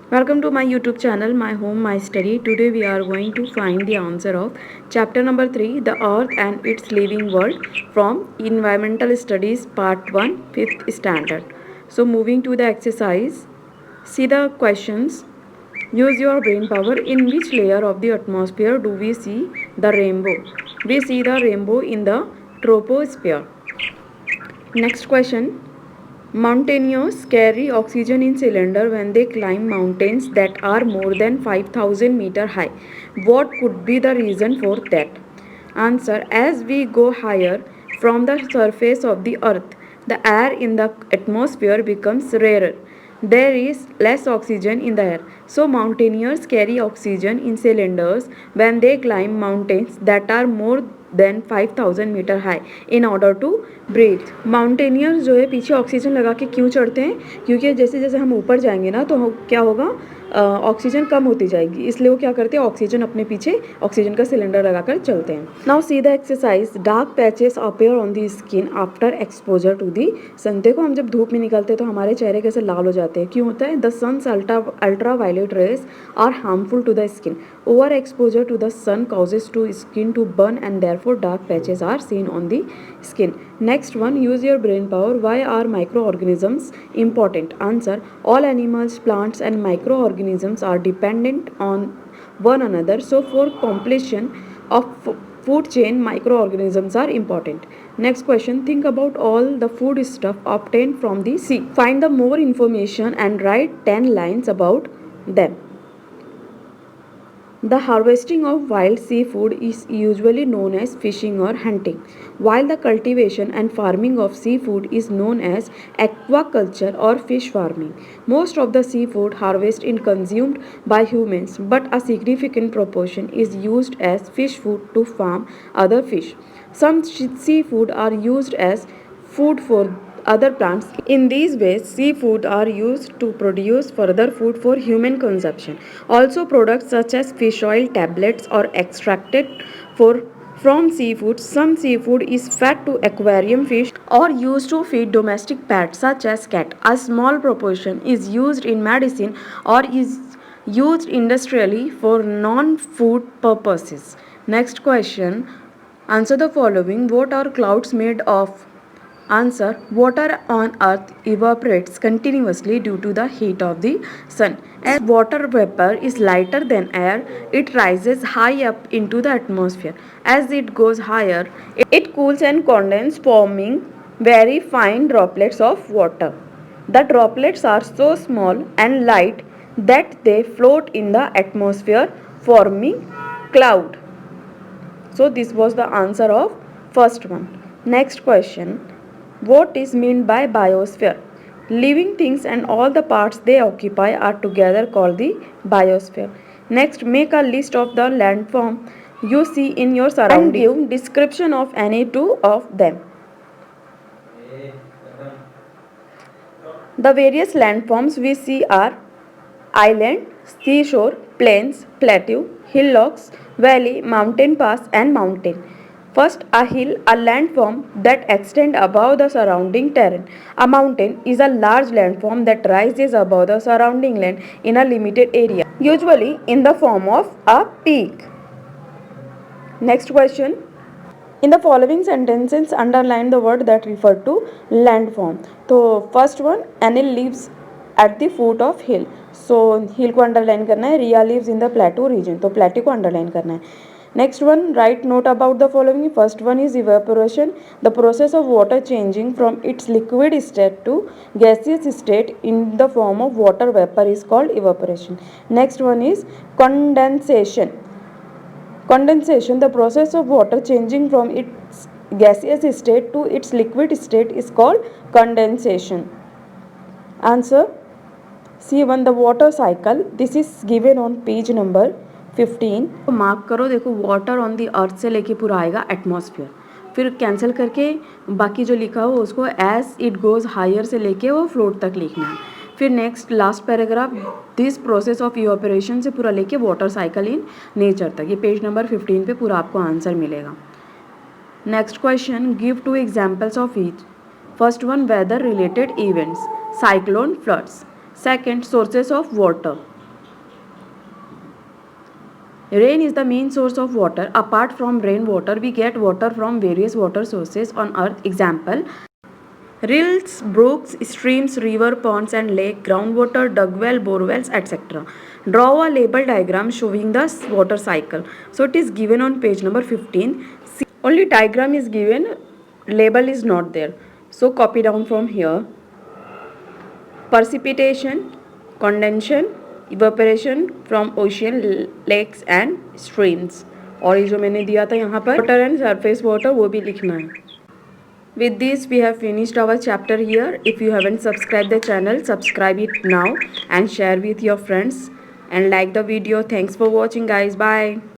Welcome to my YouTube channel, My Home, My Study. Today we are going to find the answer of chapter number 3, The Earth and Its Living World from Environmental Studies Part 1, 5th Standard. So moving to the exercise, see the questions. Use your brain power. In which layer of the atmosphere do we see the rainbow? We see the rainbow in the troposphere. Next question. Mountaineers carry oxygen in cylinder when they climb mountains that are more than 5000 meter high. What could be the reason for that? Answer. As we go higher from the surface of the earth, the air in the atmosphere becomes rarer. There is less oxygen in the air. So mountaineers carry oxygen in cylinders when they climb mountains that are more than 5000 metre high in order to breathe. Mountaineers जो है पीछे oxygen लगा के क्यों चढ़ते हैं? क्योंकि जैसे जैसे हम ऊपर जाएंगे ना तो क्या होगा, ऑक्सीजन कम होती जाएगी, इसलिए वो क्या करते हैं, ऑक्सीजन अपने पीछे ऑक्सीजन का सिलेंडर लगाकर चलते हैं. Now see the exercise. Dark patches appear on the skin after exposure to the sun. देखो हम जब धूप में निकलते हैं तो हमारे चेहरे कैसे लाल हो जाते हैं, क्यों होता है? The sun's ultra violet rays are harmful to the skin. Over exposure to the sun causes to skin to burn and therefore dark patches are seen on the skin. Next one, use your brain power. Why are microorganisms important? Answer. All animals, plants and microorganisms are dependent on one another, so for completion of food chain microorganisms are important. Next question, think about all the food stuff obtained from the sea. Find the more information and write 10 lines about them. The harvesting of wild seafood is usually known as fishing or hunting, while the cultivation and farming of seafood is known as aquaculture or fish farming. Most of the seafood harvested is consumed by humans, but a significant proportion is used as fish food to farm other fish. Some seafood are used as food for other plants. In these ways, seafood are used to produce further food for human consumption. Also, products such as fish oil tablets are extracted from seafood. Some seafood is fed to aquarium fish or used to feed domestic pets such as cat. A small proportion is used in medicine or is used industrially for non-food purposes. Next question. Answer the following. What are clouds made of? Answer. Water on earth evaporates continuously due to the heat of the sun. As water vapor is lighter than air, it rises high up into the atmosphere. As it goes higher, it cools and condenses, forming very fine droplets of water. The droplets are so small and light that they float in the atmosphere, forming cloud. So this was the answer of first one. Next question. What is meant by biosphere? Living things and all the parts they occupy are together called the biosphere. Next, make a list of the landform you see in your surroundings and give description of any two of them. The various landforms we see are island, seashore, plains, plateau, hillocks, valley, mountain pass and mountain. First, a hill, a landform that extends above the surrounding terrain. A mountain is a large landform that rises above the surrounding land in a limited area, usually in the form of a peak. Next question. In the following sentences, underline the word that refer to landform. So, first one, Anil lives at the foot of hill. So, hill को underline करना है. Ria lives in the plateau region. तो plateau को underline करना है. Next one, write note about the following. First one is evaporation. The process of water changing from its liquid state to gaseous state in the form of water vapor is called evaporation. Next one is condensation. Condensation, the process of water changing from its gaseous state to its liquid state is called condensation. Answer. C1, the water cycle. This is given on page number 15. तो mark करो, देखो water on the अर्थ से लेके पूरा आएगा atmosphere, फिर cancel करके बाकी जो लिखा हो उसको एज इट गोज़ हायर से लेके वो फ्लोट तक लिखना है. फिर next last paragraph, this process of evaporation से पूरा लेके वाटर साइकिल इन नेचर तक. ये पेज नंबर 15 पे पूरा आपको आंसर मिलेगा. Next question, give 2 examples of each. First one, weather related events, cyclone, floods. Second, sources of water. Rain is the main source of water. Apart from rainwater, we get water from various water sources on earth. Example: rills, brooks, streams, river, ponds and lake, groundwater, dugwell, borewells, etc. Draw a label diagram showing the water cycle. So it is given on page number 15. Only diagram is given, label is not there. So copy down from here. Precipitation, condensation, evaporation from ocean, lakes and streams. और ये जो मैंने दिया था यहाँ पर water and surface water वो भी लिखना है. With this we have finished our chapter here. If you haven't subscribed the channel, subscribe it now and share with your friends and like the video. Thanks for watching guys. Bye.